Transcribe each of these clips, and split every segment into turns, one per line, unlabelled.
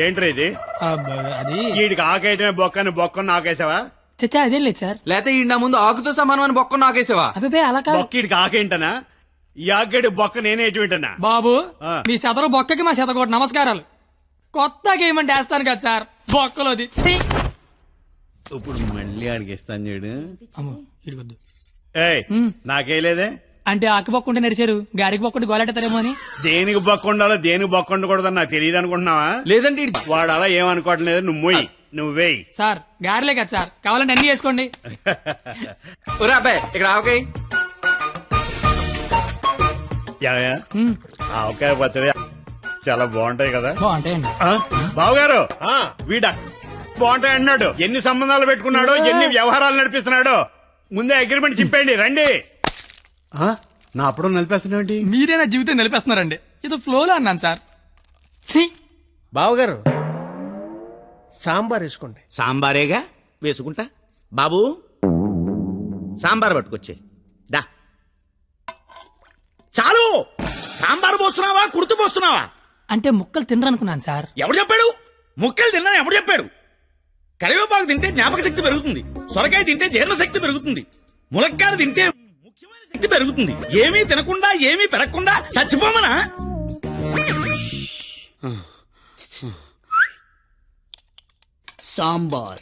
ఏంట్రా ఇది?
అది
వీడికి ఆకేయటమే బొక్కని బొక్కను ఆకేసావా?
చచ్చా అదేం లేదు సార్.
లేకపోతే ఈ నా ముందు ఆకుతో సమానమైన బొక్క నాకేసావా?
అబ్బాయి అలా కాదు.
బొక్కీడికి ఆకేంటనా? ఈ ఆకేడు బొక్క నేనే ఎటువంటనా?
బాబు మీ శతరు బొక్కకి మా శతకోటి నమస్కారాలు. కొత్తగా ఏమంటే వేస్తాను కదా సార్ బొక్కలోది.
ఇప్పుడు మళ్ళీ ఆడికి ఇస్తాను చూడు.
ఇడికొద్దు.
నాకేలేదే
అంటే ఆకు బొక్క ఉంటే నడిచారు, గారికి బొక్కుంటే గోలెట్టారేమో అని.
దేనికి బొక్క ఉండాలో దేనికి బొక్క ఉండకూడదని నాకు తెలియదు అనుకుంటున్నావా?
లేదంటే
వాడు అలా ఏమనుకోవటం లేదు. నువ్వు మొయ్యి, నువ్వేయి
సార్. గారెలే కదా సార్, కావాలంటే అన్ని వేసుకోండి.
ఒరే అబ్బాయి ఇక్కడ ఆవకాయ.
ఆవకాయ పచ్చడి చాలా బాగుంటాయి కదా?
బాగుంటాయండి.
బావగారు వీడ బాగుంటాయి అన్నాడు. ఎన్ని సంబంధాలు పెట్టుకున్నాడో, ఎన్ని వ్యవహారాలు నడిపిస్తున్నాడో. ముందే అగ్రిమెంట్ చెప్పండి. రండి. నా అప్పుడు నలిపేస్తున్నాండి.
మీరే నా జీవితం నిలిపేస్తున్నారండి. ఇది ఫ్లోలో అన్నాను సార్.
బావగారు సాంబార్ వేసుకోండి.
సాంబారేగా వేసుకుంటా. బాబు సాంబార్ పట్టుకొచ్చే దా. చాలు. సాంబార్ పోస్తున్నావా కుర్తు పోస్తున్నావా?
అంటే ముక్కలు తినరనుకున్నాను సార్.
ఎవడు చెప్పాడు? ముక్కలు తిన్నా ఎవడు చెప్పాడు? కరివేపాకు తింటే జ్ఞాపక శక్తి పెరుగుతుంది, సొరకాయ తింటే జీర్ణ శక్తి పెరుగుతుంది, ములక్కాయ తింటే ముఖ్యమైన శక్తి పెరుగుతుంది. ఏమీ తినకుండా ఏమీ పెరగకుండా చచ్చిపోమనా?
సాంబార్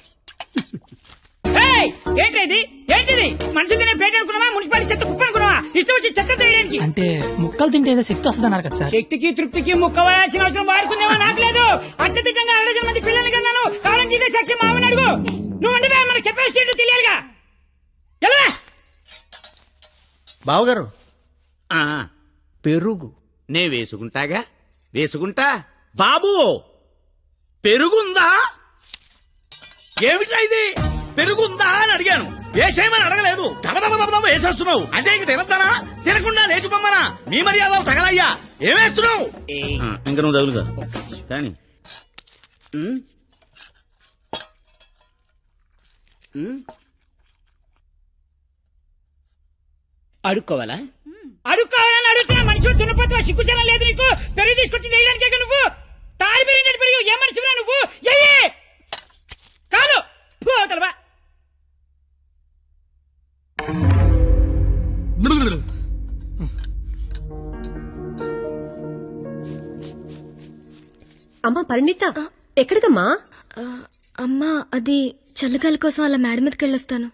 ఏంటిది? ఏంటిది? మనుషులు తినే పేట అనుకున్నావా? మున్సిపాలిటీ చెత్త కుప్ప అనుకున్నావా? ఇష్టం వచ్చి చెత్త తీయడానికి.
అంటే ముక్కలు తింటే ఏదో శక్తి వస్తుంది అన్నారు కదా సార్.
శక్తికి తృప్తికి ముక్క వాడాల్సిన అవసరం వాడుకుందేమో నాకు లేదు. అత్యధికంగా 60 మంది పిల్లల్ని కన్నాను. కావాలంటే ఇదే సాక్ష్యం మామని అడుగు. నువ్వు అంటే మన కెపాసిటీ తెలియాలిగా. ఎలా
బావగారు
ఆ
పెరుగు
నే వేసుకుంటాగా. వేసుకుంటా. బాబు పెరుగుందా? ఏమిటా ఇది? పెరుగుందా అని అడిగాను. వేసేయమని అడగలేదు. దబదబ వేసేస్తున్నావు. అంటే ఇంక తినద్దానా? తినకుండా లేచిపోమ్మనా? మీ మర్యాదలు తగలయ్యా. ఏమేస్తున్నావు? ఇంక నువ్వు తగులుగా కానీ
అడుక్కోవాలా?
అడుక్కోవాలని అడుగుతున్నా. మనిషి దున్నపోతున్నా, సిగ్గుచనం లేదు నీకు. పెరుగు తీసుకొచ్చి వేయడానికే నువ్వు. తాడి పెరిగినట్టు పెరుగు. ఏ మనిషిరా నువ్వు? కాదు పోతలవా.
అమ్మా పరిణిత, ఎక్కడికమ్మా?
అమ్మా అది చల్లగాలి కోసం అలా మేడ మీదకి వెళ్ళొస్తాను.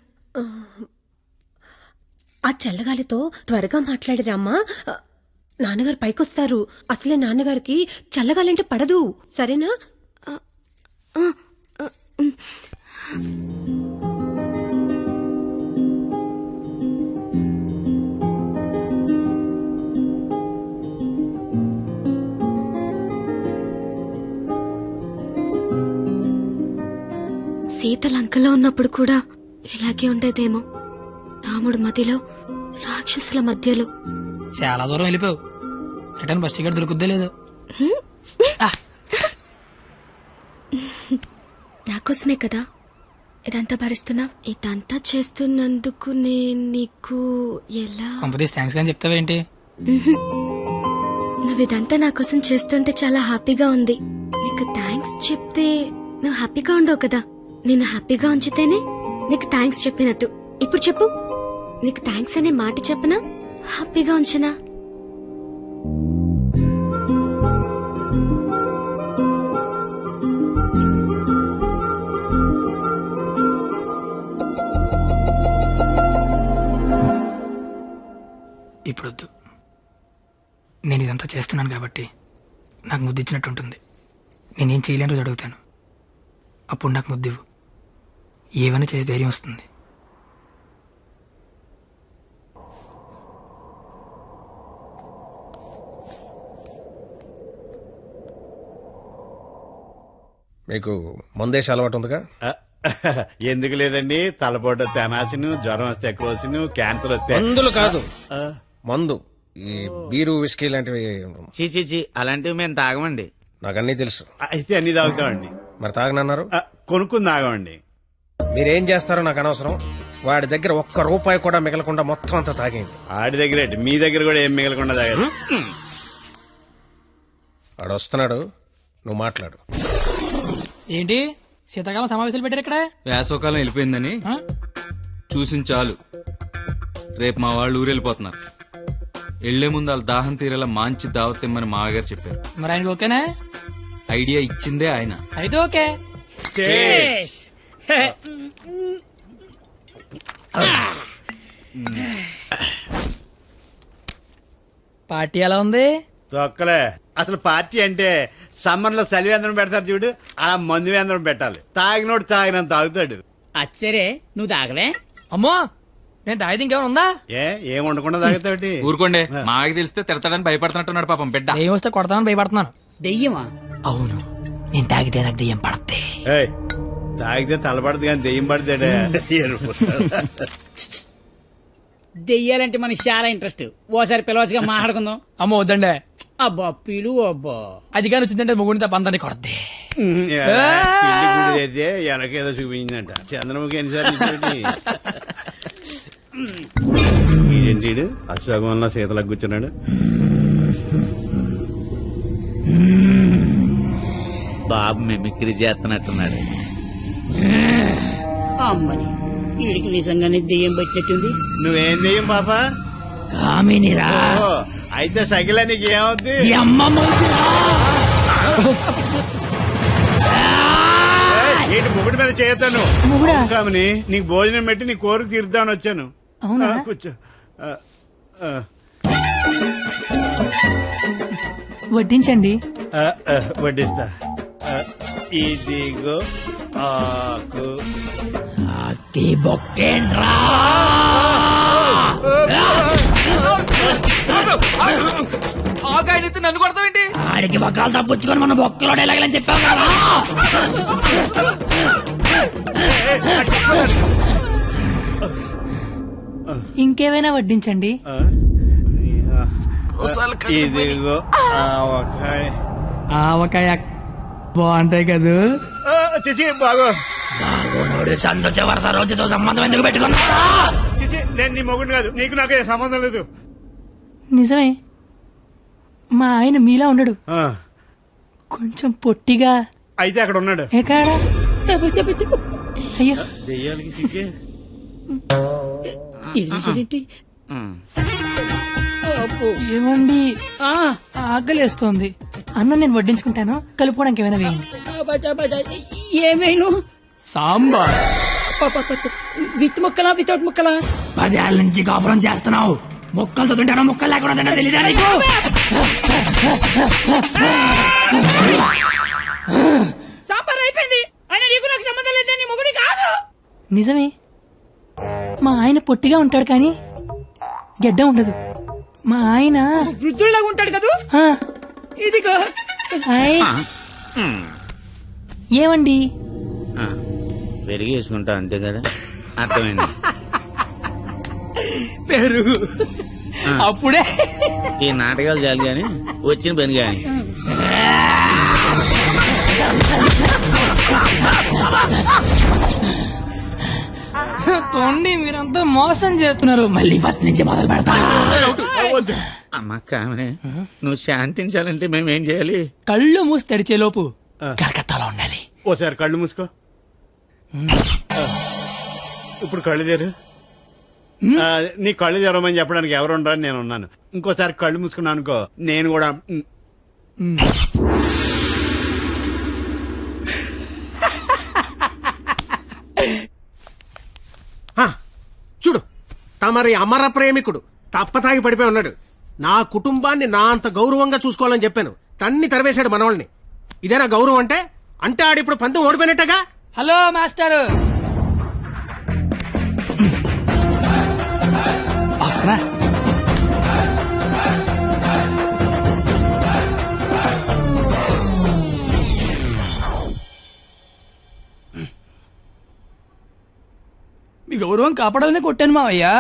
ఆ చల్లగాలితో త్వరగా మాట్లాడిరామ్మా. నాన్నగారు పైకొస్తారు. అసలే నాన్నగారికి చల్లగాలంటే పడదు. సరేనా?
సీత లంకలో ఉన్నప్పుడు కూడా ఇలాగే ఉండేదేమో. రాముడు మధ్యలో, రాక్షసుల మధ్యలో.
చాలా దూరం వెళ్ళిపోయావు. రిటర్న్ బస్ టికెట్ దొరుకుద్దే లేదు.
నాకోసమే కదా ఇదంతా భరిస్తున్నా. ఇదంతా చేస్తున్నందుకు నేను నీకు ఎలా
థ్యాంక్స్ కానీ చెప్తావేంటి?
నువ్వు ఇదంతా నా కోసం చేస్తుంటే చాలా హ్యాపీగా ఉంది. నీకు థ్యాంక్స్ చెప్తే నువ్వు హ్యాపీగా ఉండవు కదా. నేను హ్యాపీగా ఉంచితేనే నీకు థ్యాంక్స్ చెప్పినట్టు. ఇప్పుడు చెప్పు, నీకు థ్యాంక్స్ అనే మాట చెప్పనా, హ్యాపీగా ఉంచనా?
ఇప్పుడొద్దు. నేను ఇదంతా చేస్తున్నాను కాబట్టి నాకు ముద్దు ఇచ్చినట్టు ఉంటుంది. నేనేం చేయలేని రోజు అడుగుతాను, అప్పుడు నాకు ముద్దివ్వు. ఏమైనా చేసి ధైర్యం వస్తుంది.
మీకు మందేసి అలవాటు ఉందిగా?
ఎందుకు లేదండి. తలపోటు తెనాసిను, జ్వరం వస్తే కోసిను, క్యాన్సర్ వస్తే
మందులు కాదు, మందు. ఈ బీరు విస్కీ లాంటివి
చీ అలాంటివి మేము తాగమండి.
నాకు అన్నీ తెలుసు.
అయితే అన్ని తాగుతామండి.
మరి తాగనన్నారు?
కొనుక్కుని తాగమండి.
మీరేం చేస్తారో నాకు అనవసరం. వాడి దగ్గర ₹1 కూడా మిగలకుండా మొత్తం అంతా తాగేయండి.
ఆడి దగ్గర మీ దగ్గర కూడా ఏం మిగలకుండా తాగారు.
వాడు వస్తున్నాడు, నువ్వు మాట్లాడు.
ఏంటి శీతాకాలం సమావేశాలు పెట్టారు ఇక్కడ?
వేసవకాలం వెళ్ళిపోయిందని
ఆ?
చూసింది చాలు. రేపు మా వాళ్ళు ఊరెళ్ళిపోతున్నారు. వెళ్లే ముందు వాళ్ళ దాహం తీరేలా మంచి దావత్ ఇమ్మని మామగారు చెప్పారు.
మరి ఆయనకి ఓకేనా?
ఐడియా ఇచ్చిందే ఆయన.
అయితే ఓకే. పార్టీ ఎలా ఉంది?
తొక్కలే. అసలు పార్టీ అంటే సమ్మర్ లో సలివేంద్రం పెడతారు చూడు, అలా మందు వేంద్రం పెట్టాలి. తాగినోడు తాగినంత తాగుతాడు.
అచ్చరే నువ్వు తాగలే?
అమ్మో నేను తాగితే ఇంకేమైనా ఉందా?
ఏం ఉండకుండా తాగుతాడు.
ఊరుకోండి, మాకు తెలిస్తే తిడతాడని భయపడుతున్నట్టున్నాడు పాపం బిడ్డ.
దెయ్యం వస్తే కొడతామని భయపడుతున్నాను.
దెయ్యమా?
అవును, నేను తాగితే నాకు దెయ్యం పడద్ది.
ఏయ్, తాగితే తలపడదు కానీ దెయ్యం పడతాడే.
దెయ్యాలంటే మనకి చాలా ఇంట్రెస్ట్. ఓసారి పిలవచ్చుగా మాట్లాడుకుందాం.
అమ్మో వద్దండి.
అబ్బా పిలు అబ్బా.
అది కానీ వచ్చిందంటే ముగ్గురితో పంతాన్ని కొడద్ది.
అయితే ఎనకేదో చూపించిందంట. చంద్రముఖి ఎన్నిసార్లు ఏంటి అశ్వగంలో సీతలకు కూర్చున్నాడు.
బాబు మిమిక్రీ చేస్తున్నట్టున్నాడు.
అమ్మని వీడికి నిజంగానే దెయ్యం పట్టినట్టుంది.
నువ్వేం దెయ్యం పాపా?
కామినిరా.
ఓ, అయితే సగిల నీకు ఏమవుద్ది? ఏంటి ముగుడి మీద చేయతాను కామని? నీకు భోజనం పెట్టి నీ కోరిక తీర్దామని వచ్చాను.
అవునా?
కూర్చో.
వడ్డించండి.
వడ్డిస్తా. ఇదిగో ఆకు.
ఆగాయనైతే నన్ను కొడతావేంటి?
ఆడికి బొక్కలు తప్పించుకొని మన బొక్కలో ఎలాగలని చెప్పావు కదా.
ఇంకేమైనా వడ్డించండి.
ఇదిగో ఆవకాయ.
ఆవకాయ బాగుంటాయి కదూ.
చిచి బాగో.
సంతోష వరుస రోజుతో సంబంధం ఎందుకు పెట్టుకున్నా?
చిచి నేను నీ మొగుడు కాదు. నీకు నాకు సంబంధం లేదు.
నిజమే, మా ఆయన మీలా ఉండడు,
ఆ,
కొంచెం పొట్టిగా.
అయితే అక్కడ ఉన్నాడు.
ఎక్కడ? అయ్యో
దెయ్యాలకి సిగ్గే.
ఏమండి, ఆకలేస్తోంది. అన్నం నేను వడ్డించుకుంటాను, కలుపుకోవడానికి ఏమైనా వేయండి.
ఏమైనా
సాంబార్.
విత్ ముక్కలా వితౌట్ ముక్కలా? 10 ఏళ్ళ నుంచి కాపురం చేస్తున్నావు, ముక్కలతో తింటానో ముక్కలు లేకుండా తింటా తెలీదా నీకు? సాంబార్ అయిపోయింది. అయినా నీకు నాకు సంబంధం లేదే, నీ మొగుడి కాదు.
నిజమే, మా ఆయన పొట్టిగా ఉంటాడు కానీ గెడ్డ ఉండదు. మా ఆయన
వృద్ధుల్లాగా ఉంటాడు కదా.
ఆ,
ఇదిగో.
హాయ్. ఏమండి?
పెరిగి వేసుకుంటా అంతే కదా. అర్థమైంది.
పెరుగు అప్పుడే.
ఈ నాటకాలు చాలు గాని వచ్చిన పని గాని.
తోండి, మీరంతా మోసం చేస్తున్నారు. మళ్ళీ ఫస్ట్ నుంచి మొదలు పెడతా.
అమ్మ కామనే, నువ్వు శాంతించాలంటే మేమేం చేయాలి?
కళ్ళు మూసి తెరిచే లోపు కలకత్తాలో ఉండాలి.
ఓసారి కళ్ళు మూసుకో. ఇప్పుడు కళ్ళు తెరు. నీ కళ్ళు తెరవమని చెప్పడానికి ఎవరు ఉండరని నేను ఉన్నాను. ఇంకోసారి కళ్ళు మూసుకున్నాను అనుకో, నేను కూడా.
చూడు, తమరి అమర ప్రేమికుడు తప్పతాగి పడిపోయి ఉన్నాడు. నా కుటుంబాన్ని నా అంత గౌరవంగా చూసుకోవాలని చెప్పాను, తన్ని తరివేశాడు మనవాళ్ళని. ఇదేనా గౌరవం అంటే? అంటే ఆడిప్పుడు పందెం ఓడిపోయినట్టుగా.
హలో మాస్టర్, వస్తున్నా. మీ గౌరవం కాపాడాలని కొట్టాను మావయ్యా.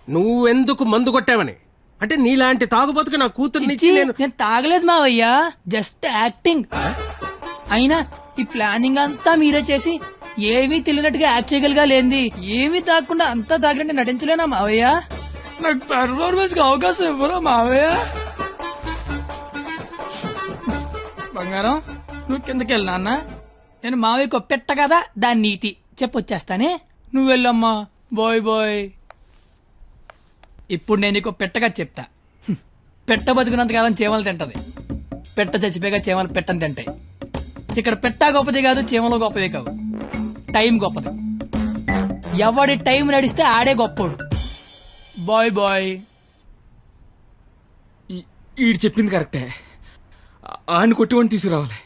నువ్వెందుకు మందు కొట్టావని? అంటే నీలాంటి తాగుబోతుకి నా కూతుర్నిచ్చి నేను
తాగలేదు మావయ్యా, జస్ట్ యాక్టింగ్. అయినా ఈ ప్లానింగ్ అంతా మీరే చేసి ఏమీ తెలియనట్టుగా యాక్ట్ చేయగలిగా లేంది. ఏమీ తాగకుండా అంతా తాగినట్టు నటించలేనా మావయ్య? నాకు పెర్ఫార్మెన్స్ కి అవకాశం ఇవ్వరా మావయ్య? బంగారం నువ్వు కిందకి వెళ్ళు నాన్న. నేను మావయ్యకు పెట్ట కదా దాని నీతి చెప్పొచ్చేస్తానే. నువ్వు వెళ్ళమ్మా. Bye bye. ఇప్పుడు నేను నీకు పెట్టగా చెప్తా. పెట్ట బతుకున్నంతకాలం చీమలు తింటది, పెట్ట చచ్చిపోయాక చీమలు పెట్టని తింటాయి. ఇక్కడ పెట్ట గొప్పది కాదు, చీమలు గొప్పది కావు, టైం గొప్పది. ఎవడి టైం నడిస్తే ఆడే గొప్పోడు. Bye bye.
ఈడు చెప్పింది కరెక్టే. ఆడిని కొట్టివాడిని తీసుకురావాలి.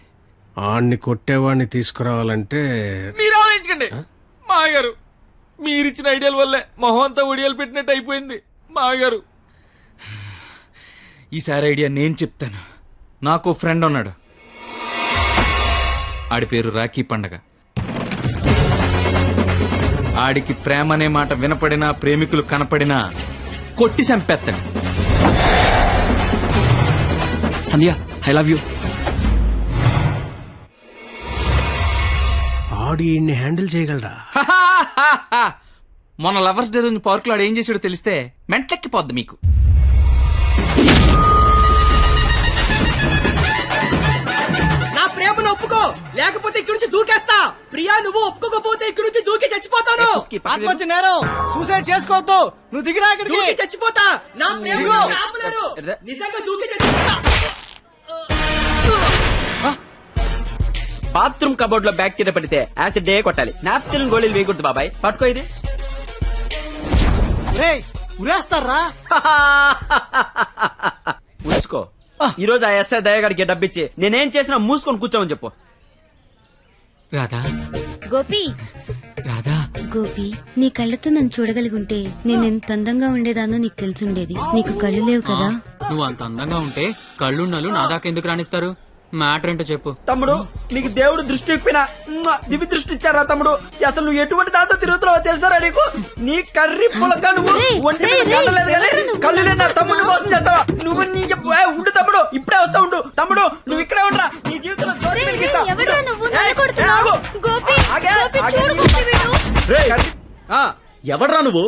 ఆడిని కొట్టేవాడిని తీసుకురావాలంటే
మీరు ఆలోచించకండి మామగారు. మీరిచ్చిన ఐడియాల వల్లే మొహం అంతా ఒడియాలు పెట్టినట్టు అయిపోయింది మామగారు. ఈసారి ఐడియా నేను చెప్తాను. నాకు ఫ్రెండ్ ఉన్నాడు, ఆడి పేరు రాఖీ పండగ. ఆడికి ప్రేమ అనే మాట వినపడినా, ప్రేమికులు కనపడినా కొట్టి చంపేస్తాడు. సంధ్య, ఐ లవ్ యూ.
ఆడు ఈయన్ని హ్యాండిల్ చేయగలరా?
మొన్న లవర్స్ డే రోజు పార్క్ లో ఆడు ఏం చేసాడో తెలిస్తే మెంట్లెక్కిపోద్ది మీకు.
నా ప్రేమను ఒప్పుకో, లేకపోతే ఇక్కడి నుంచి దూకేస్తా. ప్రియా, నువ్వు ఒప్పుకోకపోతే ఇక్కడి నుంచి దూకి చచ్చిపోతాను.
ఆత్మహత్య నేరం, సూసైడ్ చేసుకోవద్దు. నువ్వు దిగిరా ఇక్కడికి.
దూకి చచ్చిపోతా. నా ప్రేమను ఆపలేరు. నిజంగా దూకి చచ్చిపోతా.
బాత్రూమ్ కబోర్డ్ లో బ్యాక్టీరియా పడితే యాసిడ్ డే కొట్టాలి. నాప్కిన్ గోళీలు వేయకూడదు బాబాయ్. పట్టుకో ఇది.
ఉరేస్తారా?
ఉంచుకో. ఈ రోజు ఆ ఎస్ఐ దయగాడికి డబ్బిచ్చి నేనేం చేసినా మూసుకొని కూర్చోమని చెప్పు.
రాధా,
గోపి,
రాధా,
గోపి, నీ కళ్ళతో నన్ను చూడగలిగి ఉంటే నేను ఎంత అందంగా ఉండేదానో నీకు తెలిసుండేది. నీకు కళ్ళు లేవు కదా.
నువ్వు అంత అందంగా ఉంటే కళ్ళున్నలు నా దాకా ఎందుకు రాణిస్తారు? మ్యాటర్ ఏంటో చెప్పు.
తమ్ముడు, నీకు దేవుడు దృష్టి ఇప్పినా దివి దృష్టి ఇచ్చారా తమ్ముడు? అసలు నువ్వు ఎటువంటి దాంతో తిరుగుతున్నావో తెలుసారా నీకు? నీ కర్రీ పులక నువ్వు ఒంటి మీద కళ్ళలేదు కానీ కళ్ళు లేని నా తమ్ముడు మోసం చేస్తావా నువ్వు? నీ ఉండు తమ్ముడు, ఇప్పుడే వస్తా ఉండు. తమ్ముడు, నువ్వు ఇక్కడే ఉండరా. నీ జీవితంలో జ్యోతి వెలిగిస్తా.
ఎవడ్రా నువ్వు?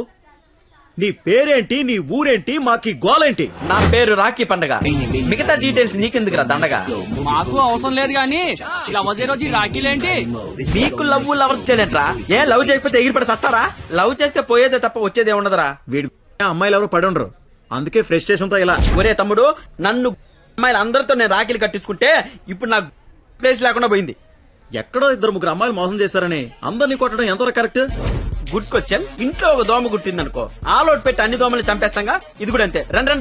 నీ పేరేంటి, నీ ఊరేంటి, మాకి గోలేంటి?
నా పేరు రాఖీ పండగ. మిగతా డీటెయిల్స్ నీకెందుకురా దండగా?
మాకు అవసరం లేదు గానీ లవ్ రోజు రాఖీలేంటి?
మీకు లవ్ లవర్స్ చేయలేంట్రా? ఏ లవ్ చేయకపోతే ఎగిరిపడి సస్తారా? లవ్ చేస్తే పోయేదే తప్ప వచ్చేదే ఉండదురా.
వీడు అమ్మాయిలు ఎవరు పడి ఉండరు, అందుకే ఫ్రస్ట్రేషన్ తో ఇలా.
ఒరే తమ్ముడు, నన్ను అమ్మాయిలు అందరితో నేను రాఖీలు కట్టించుకుంటే ఇప్పుడు నాకు ప్లేస్ లేకుండా పోయింది.
ఎక్కడో 2-3 అమ్మాయిలు మోసం చేశారని అందరినీ కొట్టడం ఎంతవరకు కరెక్ట్?
Good question. ఇంట్లో ఒక దోమ కుట్టిందనుకో, ఆలోట్ పెట్టి అన్ని దోమలు చంపేస్తాగా. ఇది కూడా అంతే. రండి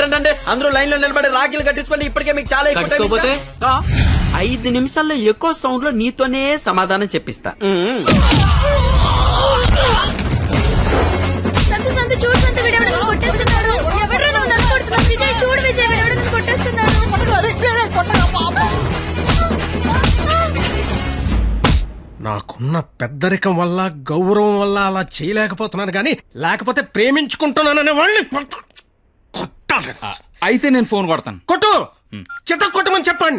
అందరూ లైన్ లో నిలబడి రాఖీలు కట్టించుకోండి. ఇప్పటికే మీకు చాలా ఎక్కువ టైం ఇచ్చా. 5 నిమిషాల్లో ఎక్కువ సౌండ్ లో నీతోనే సమాధానం చెప్పిస్తా.
నాకున్న పెద్దరికం వల్ల, గౌరవం వల్ల అలా చేయలేకపోతున్నాను గానీ, లేకపోతే ప్రేమించుకుంటున్నాననే వాళ్ళని కొట్టాలి.
అయితే నేను ఫోన్ కొడతాను.
కొట్టు, చిత్త కొట్టమని చెప్పండి.